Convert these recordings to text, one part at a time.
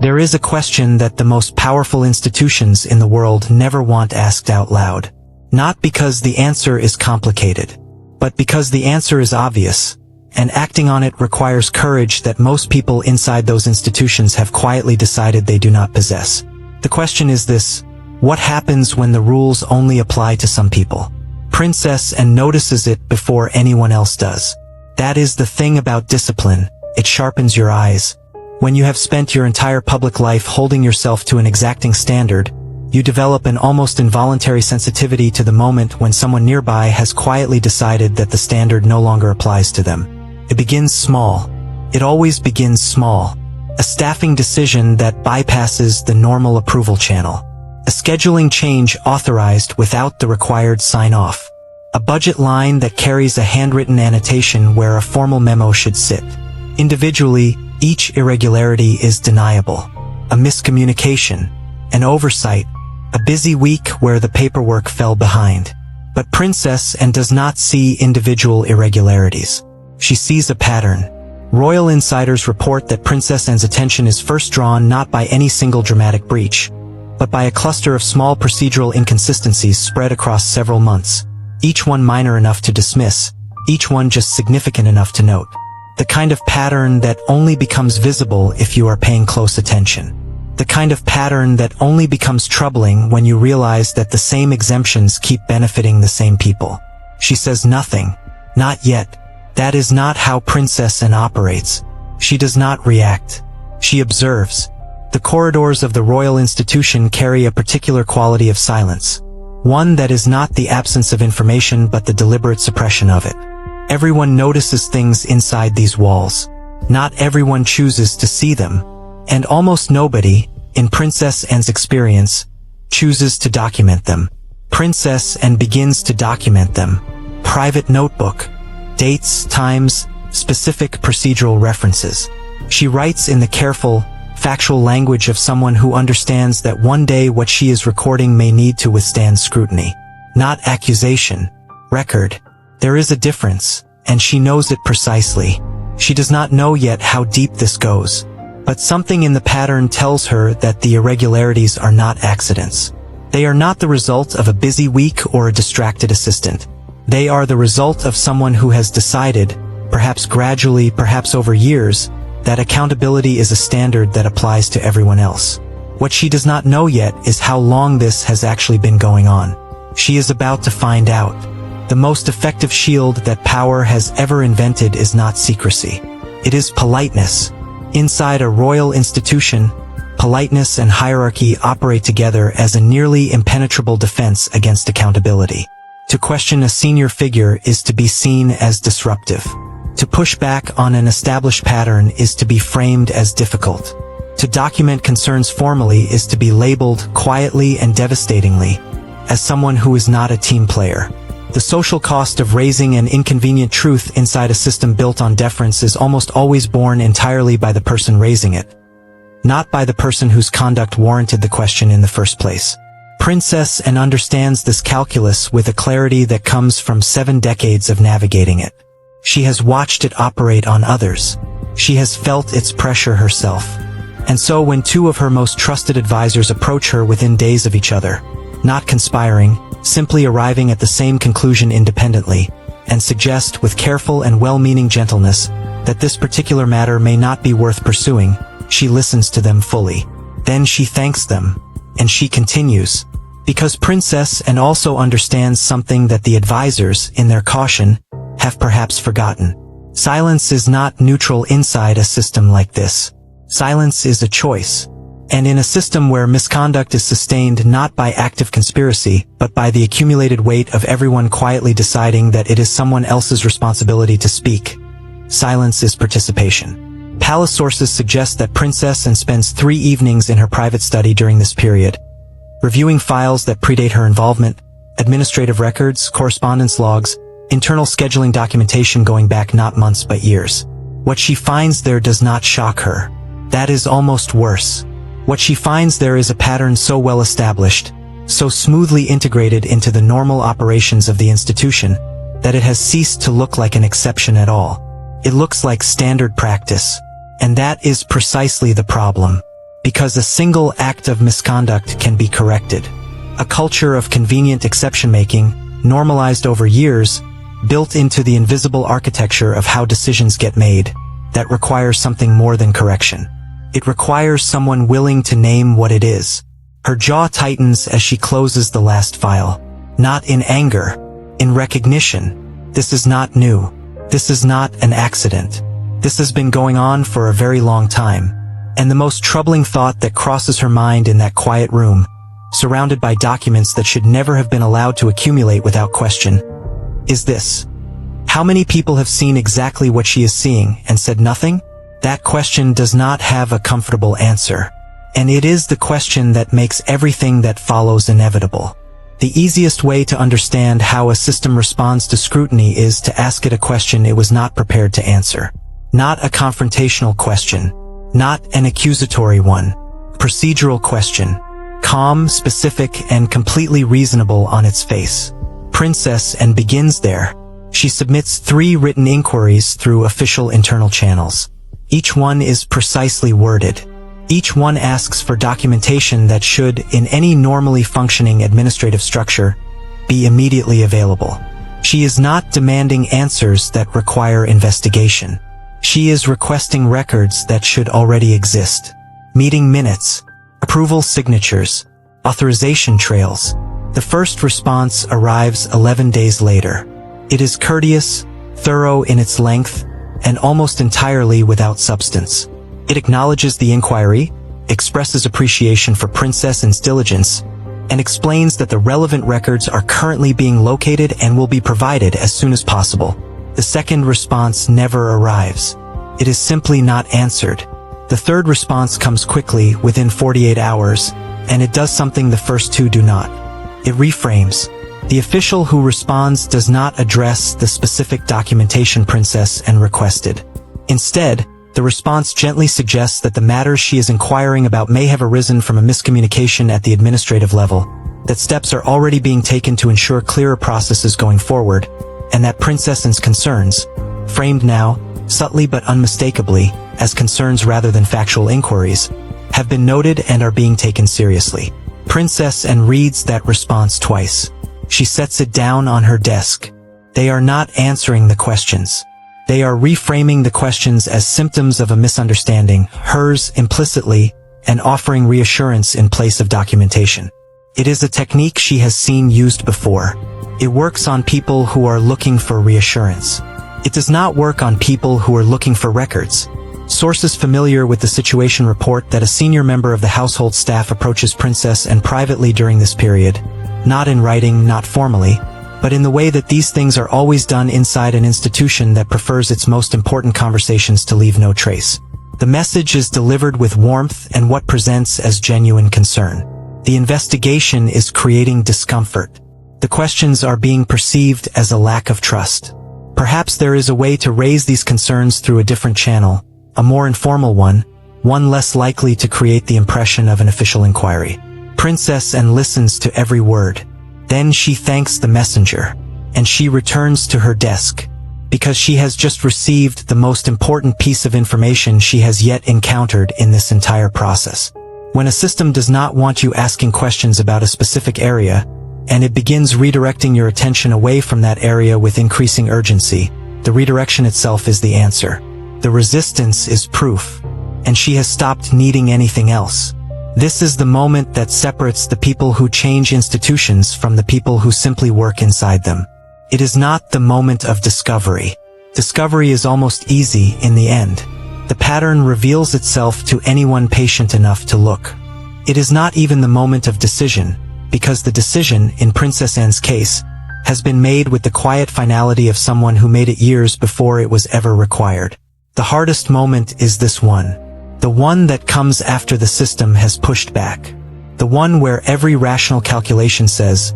There is a question that the most powerful institutions in the world never want asked out loud. Not because the answer is complicated, but because the answer is obvious, and acting on it requires courage that most people inside those institutions have quietly decided they do not possess. The question is this: what happens when the rules only apply to some people? Princess and notices it before anyone else does. That is the thing about discipline, it sharpens your eyes. When you have spent your entire public life holding yourself to an exacting standard, you develop an almost involuntary sensitivity to the moment when someone nearby has quietly decided that the standard no longer applies to them. It begins small. It always begins small. A staffing decision that bypasses the normal approval channel. A scheduling change authorized without the required sign-off. A budget line that carries a handwritten annotation where a formal memo should sit. Individually, each irregularity is deniable. A miscommunication, an oversight, a busy week where the paperwork fell behind. But Princess Anne does not see individual irregularities. She sees a pattern. Royal insiders report that Princess Anne's attention is first drawn not by any single dramatic breach, but by a cluster of small procedural inconsistencies spread across several months, each one minor enough to dismiss, each one just significant enough to note. The kind of pattern that only becomes visible if you are paying close attention. The kind of pattern that only becomes troubling when you realize that the same exemptions keep benefiting the same people. She says nothing. Not yet. That is not how Princess Anne operates. She does not react. She observes. The corridors of the royal institution carry a particular quality of silence. One that is not the absence of information but the deliberate suppression of it. Everyone notices things inside these walls. Not everyone chooses to see them. And almost nobody, in Princess Anne's experience, chooses to document them. Princess Anne begins to document them. Private notebook. Dates, times, specific procedural references. She writes in the careful, factual language of someone who understands that one day what she is recording may need to withstand scrutiny. Not accusation. Record. There is a difference, and she knows it precisely. She does not know yet how deep this goes, but something in the pattern tells her that the irregularities are not accidents. They are not the result of a busy week or a distracted assistant. They are the result of someone who has decided, perhaps gradually, perhaps over years, that accountability is a standard that applies to everyone else. What she does not know yet is how long this has actually been going on. She is about to find out. The most effective shield that power has ever invented is not secrecy. It is politeness. Inside a royal institution, politeness and hierarchy operate together as a nearly impenetrable defense against accountability. To question a senior figure is to be seen as disruptive. To push back on an established pattern is to be framed as difficult. To document concerns formally is to be labeled quietly and devastatingly as someone who is not a team player. The social cost of raising an inconvenient truth inside a system built on deference is almost always borne entirely by the person raising it, not by the person whose conduct warranted the question in the first place. Princess Anne understands this calculus with a clarity that comes from 7 decades of navigating it. She has watched it operate on others. She has felt its pressure herself. And so when 2 of her most trusted advisors approach her within days of each other, not conspiring, simply arriving at the same conclusion independently, and suggest with careful and well-meaning gentleness that this particular matter may not be worth pursuing, she listens to them fully. Then she thanks them, and she continues, because Princess Anne also understands something that the advisors, in their caution, have perhaps forgotten. Silence is not neutral inside a system like this. Silence is a choice. And in a system where misconduct is sustained not by active conspiracy, but by the accumulated weight of everyone quietly deciding that it is someone else's responsibility to speak, silence is participation. Palace sources suggest that Princess Anne spends 3 evenings in her private study during this period, reviewing files that predate her involvement, administrative records, correspondence logs, internal scheduling documentation going back not months but years. What she finds there does not shock her. That is almost worse. What she finds there is a pattern so well established, so smoothly integrated into the normal operations of the institution, that it has ceased to look like an exception at all. It looks like standard practice. And that is precisely the problem. because a single act of misconduct can be corrected. A culture of convenient exception-making, normalized over years, built into the invisible architecture of how decisions get made, that requires something more than correction. It requires someone willing to name what it is. Her jaw tightens as she closes the last file. Not in anger, in recognition. This is not new. This is not an accident. This has been going on for a very long time. And the most troubling thought that crosses her mind in that quiet room, surrounded by documents that should never have been allowed to accumulate without question, is this. How many people have seen exactly what she is seeing and said nothing? That question does not have a comfortable answer. And it is the question that makes everything that follows inevitable. The easiest way to understand how a system responds to scrutiny is to ask it a question it was not prepared to answer. Not a confrontational question. Not an accusatory one. Procedural question. Calm, specific, and completely reasonable on its face. Princess and begins there. She submits 3 written inquiries through official internal channels. Each one is precisely worded. Each one asks for documentation that should, in any normally functioning administrative structure, be immediately available. She is not demanding answers that require investigation. She is requesting records that should already exist. Meeting minutes, approval signatures, authorization trails. The first response arrives 11 days later. It is courteous, thorough in its length, and almost entirely without substance. It acknowledges the inquiry, expresses appreciation for Princess's diligence, and explains that the relevant records are currently being located and will be provided as soon as possible. The second response never arrives. It is simply not answered. The third response comes quickly, within 48 hours, and it does something the first 2 do not. It reframes. The official who responds does not address the specific documentation Princess and requested. Instead, the response gently suggests that the matters she is inquiring about may have arisen from a miscommunication at the administrative level, that steps are already being taken to ensure clearer processes going forward, and that Princess's concerns, framed now, subtly but unmistakably, as concerns rather than factual inquiries, have been noted and are being taken seriously. Princess and reads that response twice. She sets it down on her desk. They are not answering the questions. They are reframing the questions as symptoms of a misunderstanding, hers implicitly, and offering reassurance in place of documentation. It is a technique she has seen used before. It works on people who are looking for reassurance. It does not work on people who are looking for records. Sources familiar with the situation report that a senior member of the household staff approaches Princess and privately during this period, not in writing, not formally, but in the way that these things are always done inside an institution that prefers its most important conversations to leave no trace. The message is delivered with warmth and what presents as genuine concern. The investigation is creating discomfort. The questions are being perceived as a lack of trust. Perhaps there is a way to raise these concerns through a different channel, a more informal one less likely to create the impression of an official inquiry. Princess and listens to every word. Then she thanks the messenger, and she returns to her desk, because she has just received the most important piece of information she has yet encountered in this entire process. When a system does not want you asking questions about a specific area, and it begins redirecting your attention away from that area with increasing urgency, the redirection itself is the answer. The resistance is proof, and she has stopped needing anything else. This is the moment that separates the people who change institutions from the people who simply work inside them. It is not the moment of discovery. Discovery is almost easy in the end. The pattern reveals itself to anyone patient enough to look. It is not even the moment of decision, because the decision, in Princess Anne's case, has been made with the quiet finality of someone who made it years before it was ever required. The hardest moment is this one. The one that comes after the system has pushed back. The one where every rational calculation says,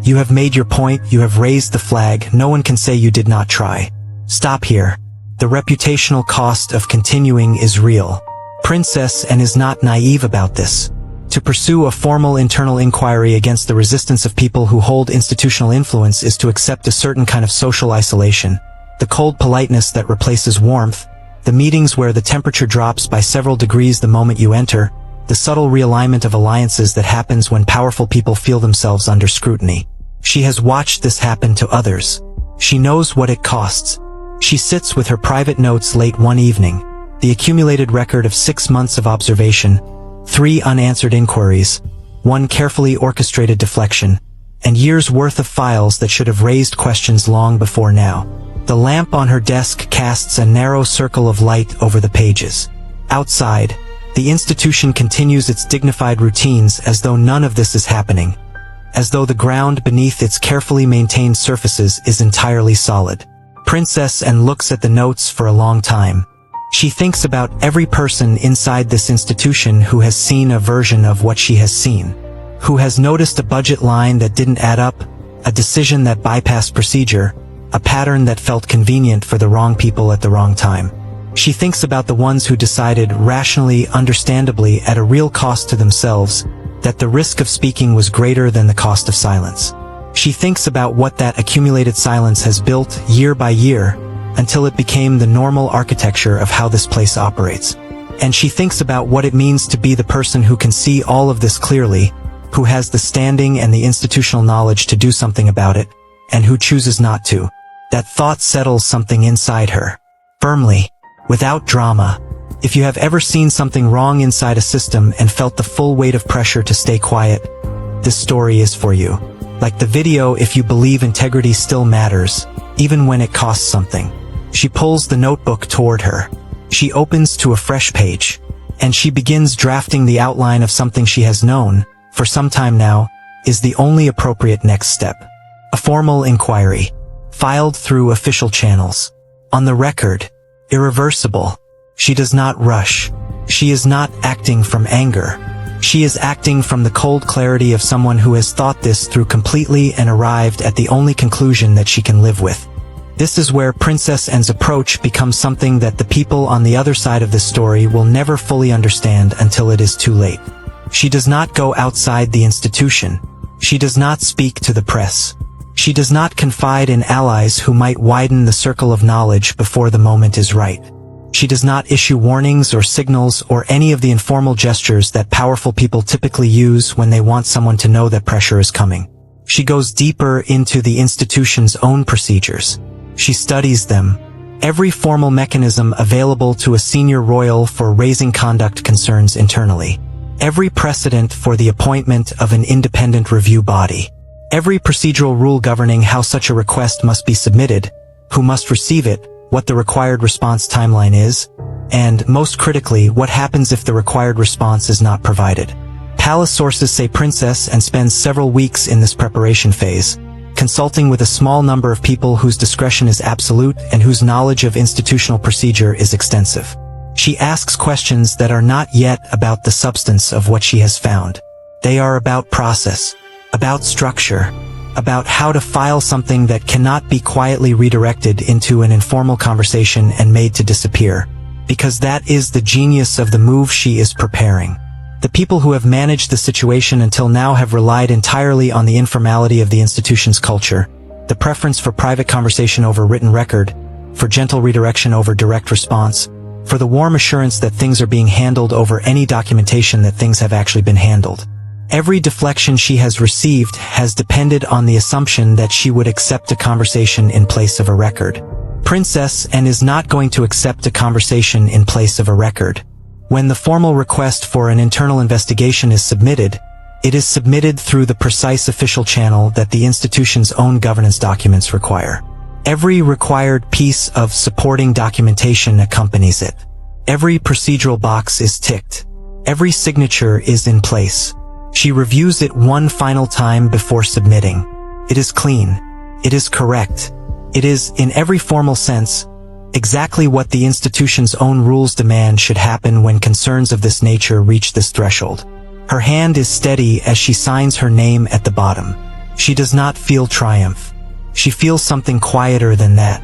"You have made your point, you have raised the flag, no one can say you did not try. Stop here." The reputational cost of continuing is real. Princess Anne is not naive about this. To pursue a formal internal inquiry against the resistance of people who hold institutional influence is to accept a certain kind of social isolation, the cold politeness that replaces warmth, the meetings where the temperature drops by several degrees the moment you enter, the subtle realignment of alliances that happens when powerful people feel themselves under scrutiny. She has watched this happen to others. She knows what it costs. She sits with her private notes late one evening, the accumulated record of 6 months of observation, 3 unanswered inquiries, 1 carefully orchestrated deflection, and years' worth of files that should have raised questions long before now. The lamp on her desk casts a narrow circle of light over the pages. Outside, the institution continues its dignified routines as though none of this is happening, as though the ground beneath its carefully maintained surfaces is entirely solid. Princess Anne looks at the notes for a long time. She thinks about every person inside this institution who has seen a version of what she has seen, who has noticed a budget line that didn't add up, a decision that bypassed procedure, a pattern that felt convenient for the wrong people at the wrong time. She thinks about the ones who decided rationally, understandably, at a real cost to themselves, that the risk of speaking was greater than the cost of silence. She thinks about what that accumulated silence has built year by year, until it became the normal architecture of how this place operates. And she thinks about what it means to be the person who can see all of this clearly, who has the standing and the institutional knowledge to do something about it, and who chooses not to. That thought settles something inside her. Firmly, without drama. If you have ever seen something wrong inside a system and felt the full weight of pressure to stay quiet, this story is for you. Like the video, if you believe integrity still matters, even when it costs something. She pulls the notebook toward her. She opens to a fresh page, and she begins drafting the outline of something she has known, for some time now, is the only appropriate next step. A formal inquiry, filed through official channels. On the record, irreversible. She does not rush. She is not acting from anger. She is acting from the cold clarity of someone who has thought this through completely and arrived at the only conclusion that she can live with. This is where Princess Anne's approach becomes something that the people on the other side of this story will never fully understand until it is too late. She does not go outside the institution. She does not speak to the press. She does not confide in allies who might widen the circle of knowledge before the moment is right. She does not issue warnings or signals or any of the informal gestures that powerful people typically use when they want someone to know that pressure is coming. She goes deeper into the institution's own procedures. She studies them, every formal mechanism available to a senior royal for raising conduct concerns internally, every precedent for the appointment of an independent review body, every procedural rule governing how such a request must be submitted, who must receive it, what the required response timeline is, and, most critically, what happens if the required response is not provided. Palace sources say Princess Anne spends several weeks in this preparation phase, consulting with a small number of people whose discretion is absolute and whose knowledge of institutional procedure is extensive. She asks questions that are not yet about the substance of what she has found. They are about process, about structure, about how to file something that cannot be quietly redirected into an informal conversation and made to disappear, because that is the genius of the move she is preparing. The people who have managed the situation until now have relied entirely on the informality of the institution's culture, the preference for private conversation over written record, for gentle redirection over direct response, for the warm assurance that things are being handled over any documentation that things have actually been handled. Every deflection she has received has depended on the assumption that she would accept a conversation in place of a record. Princess Anne is not going to accept a conversation in place of a record. When the formal request for an internal investigation is submitted, it is submitted through the precise official channel that the institution's own governance documents require. Every required piece of supporting documentation accompanies it. Every procedural box is ticked. Every signature is in place. She reviews it one final time before submitting. It is clean. It is correct. It is, in every formal sense, exactly what the institution's own rules demand should happen when concerns of this nature reach this threshold. Her hand is steady as she signs her name at the bottom. She does not feel triumph. She feels something quieter than that.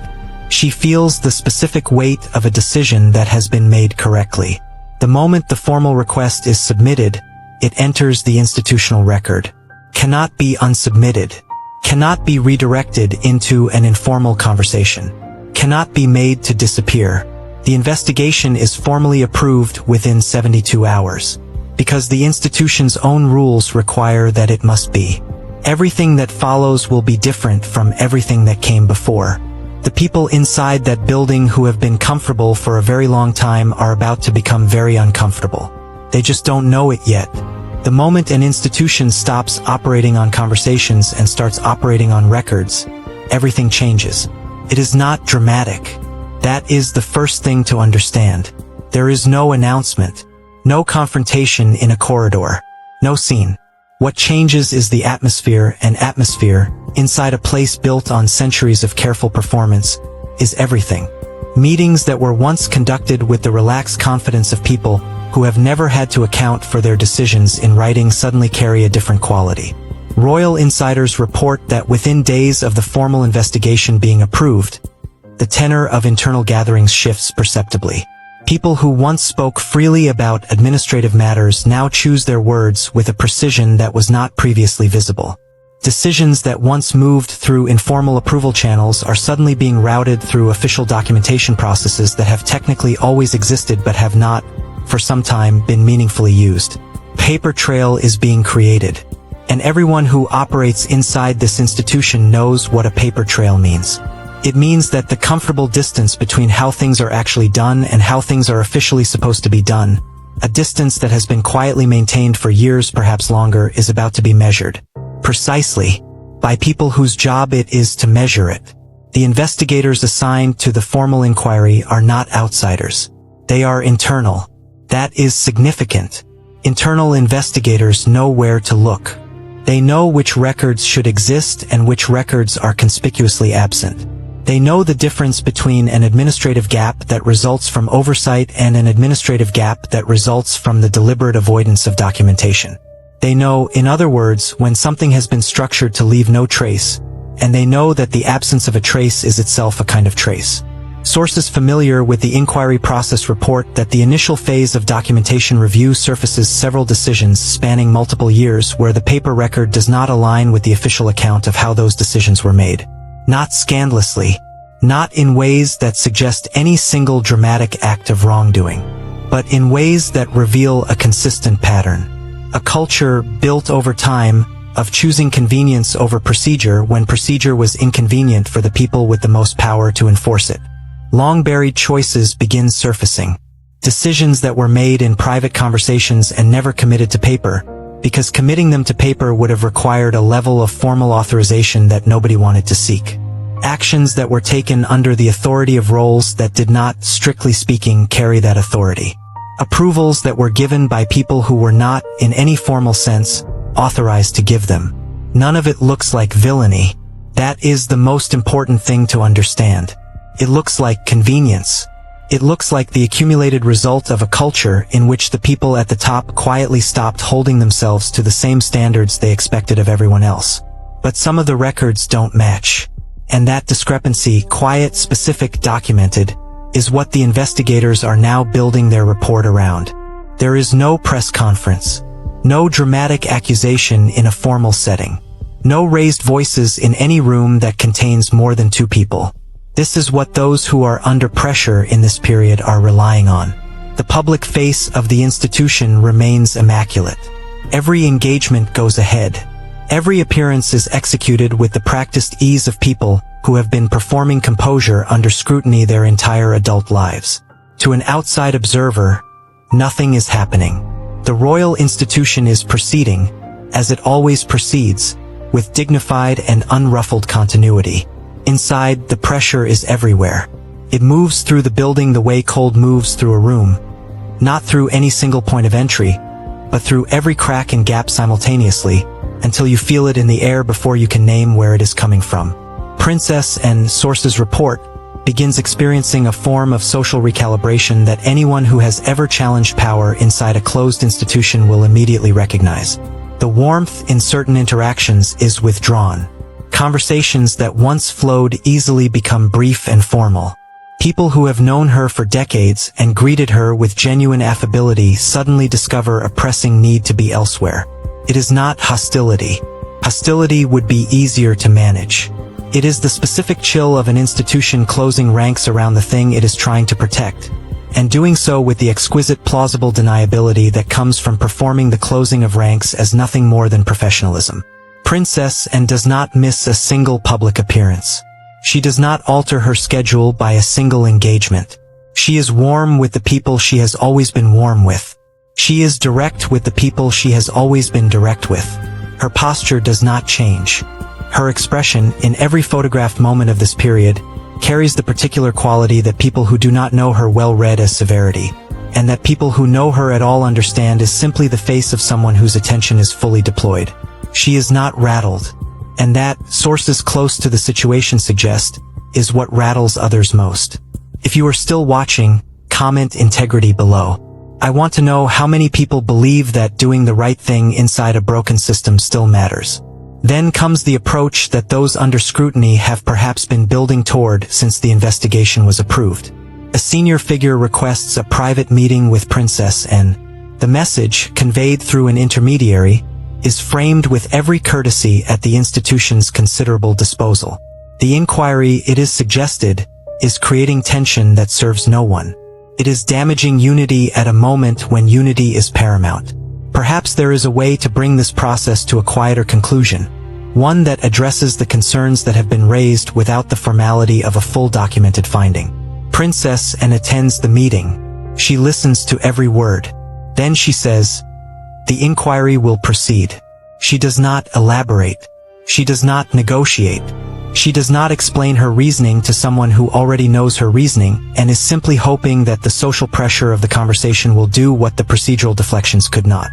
She feels the specific weight of a decision that has been made correctly. The moment the formal request is submitted, it enters the institutional record, cannot be unsubmitted, cannot be redirected into an informal conversation, cannot be made to disappear. The investigation is formally approved within 72 hours. Because the institution's own rules require that it must be. Everything that follows will be different from everything that came before. The people inside that building who have been comfortable for a very long time are about to become very uncomfortable. They just don't know it yet. The moment an institution stops operating on conversations and starts operating on records, everything changes. It is not dramatic. That is the first thing to understand. There is no announcement, no confrontation in a corridor, no scene. What changes is the atmosphere, and atmosphere, inside a place built on centuries of careful performance, is everything. Meetings that were once conducted with the relaxed confidence of people who have never had to account for their decisions in writing suddenly carry a different quality. Royal insiders report that within days of the formal investigation being approved, the tenor of internal gatherings shifts perceptibly. People who once spoke freely about administrative matters now choose their words with a precision that was not previously visible. Decisions that once moved through informal approval channels are suddenly being routed through official documentation processes that have technically always existed but have not, for some time, been meaningfully used. Paper trail is being created, and everyone who operates inside this institution knows what a paper trail means. It means that the comfortable distance between how things are actually done and how things are officially supposed to be done, a distance that has been quietly maintained for years, perhaps longer, is about to be measured. Precisely, by people whose job it is to measure it. The investigators assigned to the formal inquiry are not outsiders. They are internal. That is significant. Internal investigators know where to look. They know which records should exist and which records are conspicuously absent. They know the difference between an administrative gap that results from oversight and an administrative gap that results from the deliberate avoidance of documentation. They know, in other words, when something has been structured to leave no trace, and they know that the absence of a trace is itself a kind of trace. Sources familiar with the inquiry process report that the initial phase of documentation review surfaces several decisions spanning multiple years where the paper record does not align with the official account of how those decisions were made. Not scandalously, not in ways that suggest any single dramatic act of wrongdoing, but in ways that reveal a consistent pattern. A culture built over time of choosing convenience over procedure when procedure was inconvenient for the people with the most power to enforce it. Long-buried choices begin surfacing. Decisions that were made in private conversations and never committed to paper, because committing them to paper would have required a level of formal authorization that nobody wanted to seek. Actions that were taken under the authority of roles that did not, strictly speaking, carry that authority. Approvals that were given by people who were not, in any formal sense, authorized to give them. None of it looks like villainy. That is the most important thing to understand. It looks like convenience. It looks like the accumulated result of a culture in which the people at the top quietly stopped holding themselves to the same standards they expected of everyone else. But some of the records don't match. And that discrepancy, quiet, specific, documented, is what the investigators are now building their report around. There is no press conference. No dramatic accusation in a formal setting. No raised voices in any room that contains more than 2 people. This is what those who are under pressure in this period are relying on. The public face of the institution remains immaculate. Every engagement goes ahead. Every appearance is executed with the practiced ease of people who have been performing composure under scrutiny their entire adult lives. To an outside observer, nothing is happening. The royal institution is proceeding, as it always proceeds, with dignified and unruffled continuity. Inside, the pressure is everywhere. It moves through the building the way cold moves through a room. Not through any single point of entry, but through every crack and gap simultaneously, until you feel it in the air before you can name where it is coming from. Princess and Sources report begins experiencing a form of social recalibration that anyone who has ever challenged power inside a closed institution will immediately recognize. The warmth in certain interactions is withdrawn. Conversations that once flowed easily become brief and formal. People who have known her for decades and greeted her with genuine affability suddenly discover a pressing need to be elsewhere. It is not hostility. Hostility would be easier to manage. It is the specific chill of an institution closing ranks around the thing it is trying to protect. and doing so with the exquisite plausible deniability that comes from performing the closing of ranks as nothing more than professionalism. Princess Anne does not miss a single public appearance. She does not alter her schedule by a single engagement. She is warm with the people she has always been warm with. She is direct with the people she has always been direct with. Her posture does not change. Her expression, in every photographed moment of this period, carries the particular quality that people who do not know her well read as severity, and that people who know her at all understand is simply the face of someone whose attention is fully deployed. She is not rattled, and that, sources close to the situation suggest, is what rattles others most. If you are still watching, comment integrity below. I want to know how many people believe that doing the right thing inside a broken system still matters. Then comes the approach that those under scrutiny have perhaps been building toward since the investigation was approved. A senior figure requests a private meeting with Princess Anne. The message, conveyed through an intermediary, is framed with every courtesy at the institution's considerable disposal. The inquiry, it is suggested, is creating tension that serves no one. It is damaging unity at a moment when unity is paramount. Perhaps there is a way to bring this process to a quieter conclusion, one that addresses the concerns that have been raised without the formality of a full documented finding. Princess Anne attends the meeting. She listens to every word. Then she says, "The inquiry will proceed." She does not elaborate. She does not negotiate. She does not explain her reasoning to someone who already knows her reasoning and is simply hoping that the social pressure of the conversation will do what the procedural deflections could not.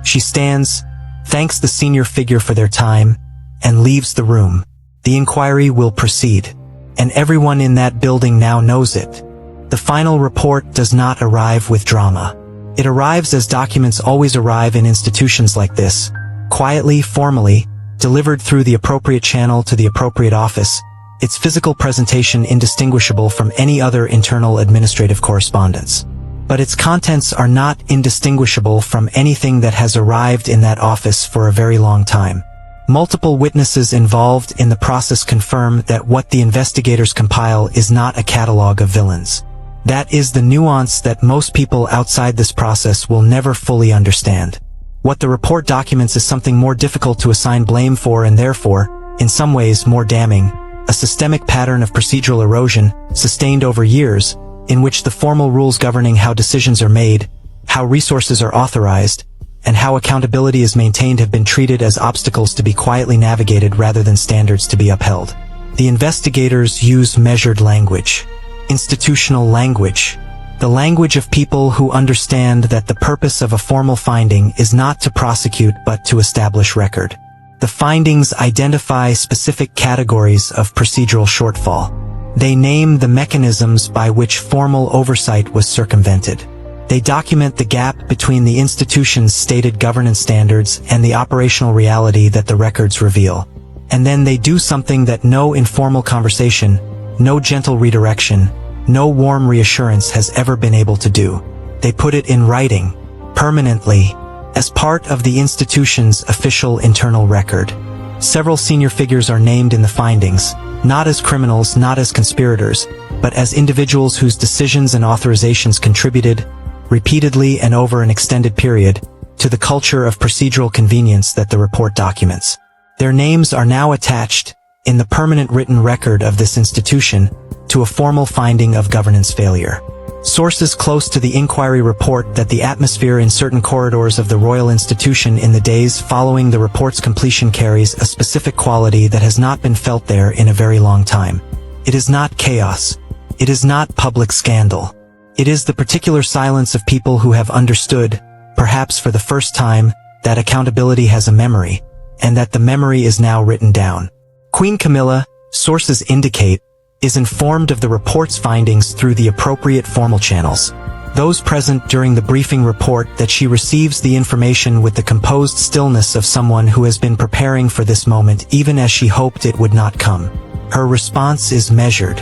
She stands, thanks the senior figure for their time, and leaves the room. The inquiry will proceed, and everyone in that building now knows it. The final report does not arrive with drama. It arrives as documents always arrive in institutions like this, quietly, formally, delivered through the appropriate channel to the appropriate office, its physical presentation indistinguishable from any other internal administrative correspondence. But its contents are not indistinguishable from anything that has arrived in that office for a very long time. Multiple witnesses involved in the process confirm that what the investigators compile is not a catalog of villains. That is the nuance that most people outside this process will never fully understand. What the report documents is something more difficult to assign blame for and therefore, in some ways more damning, a systemic pattern of procedural erosion, sustained over years, in which the formal rules governing how decisions are made, how resources are authorized, and how accountability is maintained have been treated as obstacles to be quietly navigated rather than standards to be upheld. The investigators use measured language, institutional language, the language of people who understand that the purpose of a formal finding is not to prosecute but to establish record. The findings identify specific categories of procedural shortfall. They name the mechanisms by which formal oversight was circumvented. They document the gap between the institution's stated governance standards and the operational reality that the records reveal. And then they do something that no informal conversation, no gentle redirection, no warm reassurance has ever been able to do. They put it in writing, permanently, as part of the institution's official internal record. Several senior figures are named in the findings, not as criminals, not as conspirators, but as individuals whose decisions and authorizations contributed, repeatedly and over an extended period, to the culture of procedural convenience that the report documents. Their names are now attached, in the permanent written record of this institution, to a formal finding of governance failure. Sources close to the inquiry report that the atmosphere in certain corridors of the Royal Institution in the days following the report's completion carries a specific quality that has not been felt there in a very long time. It is not chaos. It is not public scandal. It is the particular silence of people who have understood, perhaps for the first time, that accountability has a memory, and that the memory is now written down. Queen Camilla, sources indicate, is informed of the report's findings through the appropriate formal channels. Those present during the briefing report that she receives the information with the composed stillness of someone who has been preparing for this moment even as she hoped it would not come. Her response is measured,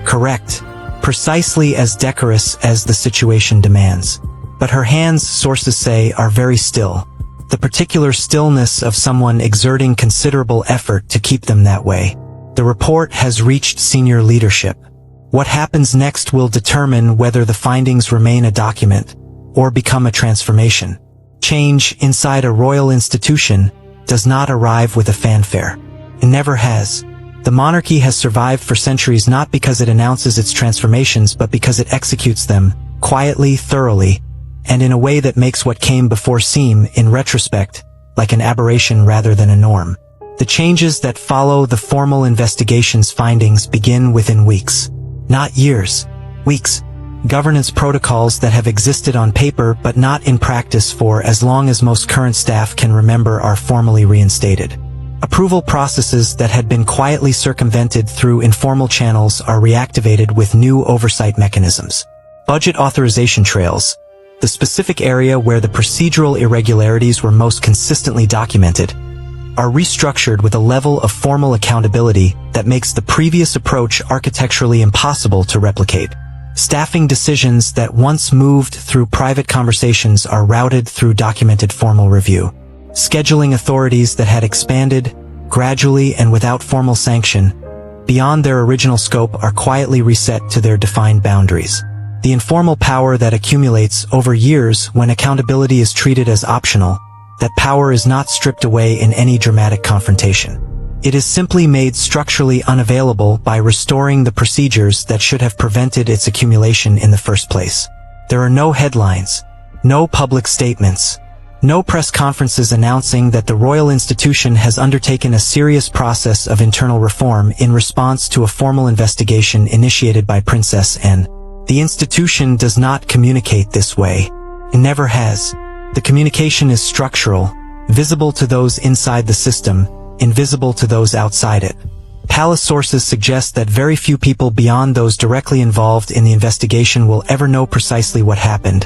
correct, precisely as decorous as the situation demands. But her hands, sources say, are very still. The particular stillness of someone exerting considerable effort to keep them that way. The report has reached senior leadership. What happens next will determine whether the findings remain a document or become a transformation. Change inside a royal institution does not arrive with a fanfare. It never has. The monarchy has survived for centuries not because it announces its transformations but because it executes them, quietly, thoroughly, and in a way that makes what came before seem, in retrospect, like an aberration rather than a norm. The changes that follow the formal investigation's findings begin within weeks. Not years. Weeks. Governance protocols that have existed on paper but not in practice for as long as most current staff can remember are formally reinstated. Approval processes that had been quietly circumvented through informal channels are reactivated with new oversight mechanisms. Budget authorization trails, the specific area where the procedural irregularities were most consistently documented, are restructured with a level of formal accountability that makes the previous approach architecturally impossible to replicate. Staffing decisions that once moved through private conversations are routed through documented formal review. Scheduling authorities that had expanded, gradually and without formal sanction, beyond their original scope are quietly reset to their defined boundaries. The informal power that accumulates over years when accountability is treated as optional, that power is not stripped away in any dramatic confrontation. It is simply made structurally unavailable by restoring the procedures that should have prevented its accumulation in the first place. There are no headlines, no public statements, no press conferences announcing that the royal institution has undertaken a serious process of internal reform in response to a formal investigation initiated by Princess N. The institution does not communicate this way. It never has. The communication is structural, visible to those inside the system, invisible to those outside it. Palace sources suggest that very few people beyond those directly involved in the investigation will ever know precisely what happened,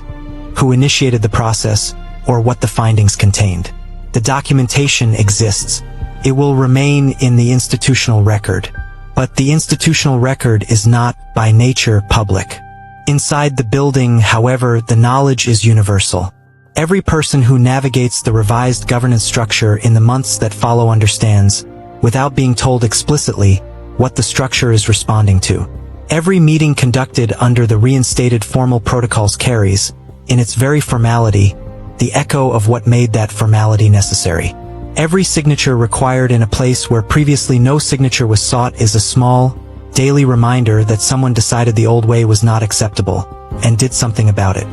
who initiated the process, or what the findings contained. The documentation exists. It will remain in the institutional record. But the institutional record is not, by nature, public. Inside the building, however, the knowledge is universal. Every person who navigates the revised governance structure in the months that follow understands, without being told explicitly, what the structure is responding to. Every meeting conducted under the reinstated formal protocols carries, in its very formality, the echo of what made that formality necessary. Every signature required in a place where previously no signature was sought is a small, daily reminder that someone decided the old way was not acceptable, and did something about it.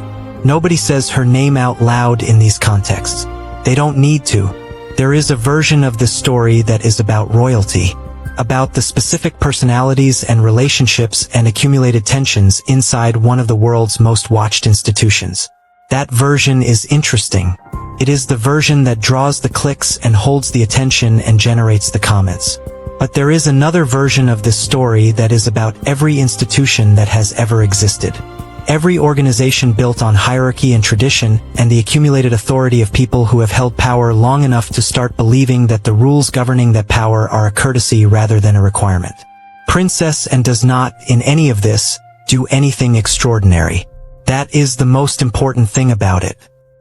Nobody says her name out loud in these contexts. They don't need to. There is a version of this story that is about royalty, about the specific personalities and relationships and accumulated tensions inside one of the world's most watched institutions. That version is interesting. It is the version that draws the clicks and holds the attention and generates the comments. But there is another version of this story that is about every institution that has ever existed. Every organization built on hierarchy and tradition, and the accumulated authority of people who have held power long enough to start believing that the rules governing that power are a courtesy rather than a requirement. Princess N does not, in any of this, do anything extraordinary. That is the most important thing about it.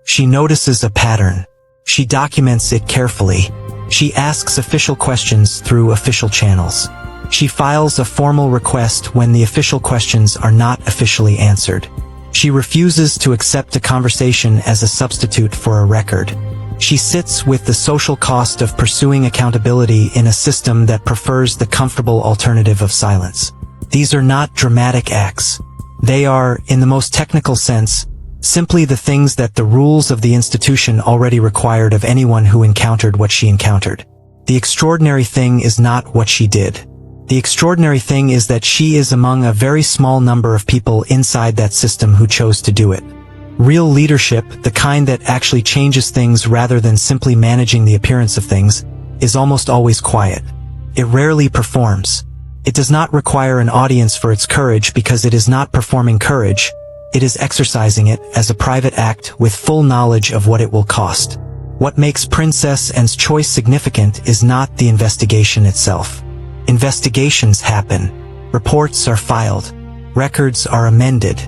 She notices a pattern. She documents it carefully. She asks official questions through official channels. She files a formal request when the official questions are not officially answered. She refuses to accept a conversation as a substitute for a record. She sits with the social cost of pursuing accountability in a system that prefers the comfortable alternative of silence. These are not dramatic acts. They are, in the most technical sense, simply the things that the rules of the institution already required of anyone who encountered what she encountered. The extraordinary thing is not what she did. The extraordinary thing is that she is among a very small number of people inside that system who chose to do it. Real leadership, the kind that actually changes things rather than simply managing the appearance of things, is almost always quiet. It rarely performs. It does not require an audience for its courage because it is not performing courage. It is exercising it as a private act with full knowledge of what it will cost. What makes Princess N's choice significant is not the investigation itself. Investigations happen. Reports are filed. Records are amended.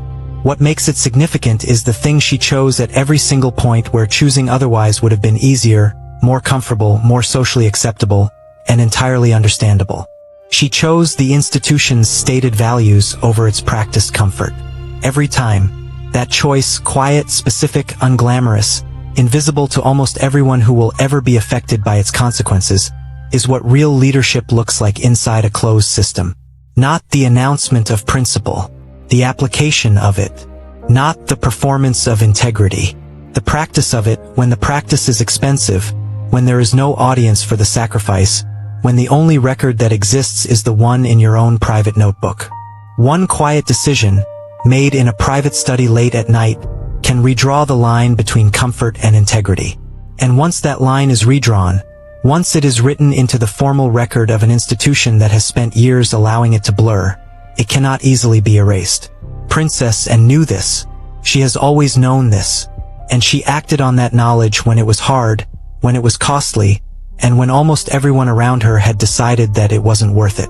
What makes it significant is the thing she chose at every single point where choosing otherwise would have been easier, more comfortable, more socially acceptable, and entirely understandable. She chose the institution's stated values over its practiced comfort. Every time, that choice, quiet, specific, unglamorous, invisible to almost everyone who will ever be affected by its consequences, is what real leadership looks like inside a closed system. Not the announcement of principle, the application of it. Not the performance of integrity, the practice of it. When the practice is expensive, when there is no audience for the sacrifice, when the only record that exists is the one in your own private notebook. One quiet decision, made in a private study late at night, can redraw the line between comfort and integrity. And once that line is redrawn, once it is written into the formal record of an institution that has spent years allowing it to blur, it cannot easily be erased. Princess Anne knew this. She has always known this. And she acted on that knowledge when it was hard, when it was costly, and when almost everyone around her had decided that it wasn't worth it.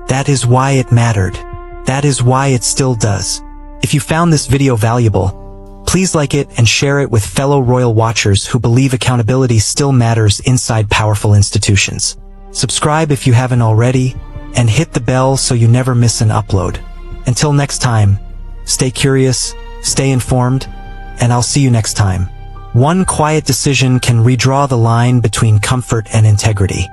That is why it mattered. That is why it still does. If you found this video valuable, please like it and share it with fellow royal watchers who believe accountability still matters inside powerful institutions. Subscribe if you haven't already, and hit the bell so you never miss an upload. Until next time, stay curious, stay informed, and I'll see you next time. One quiet decision can redraw the line between comfort and integrity.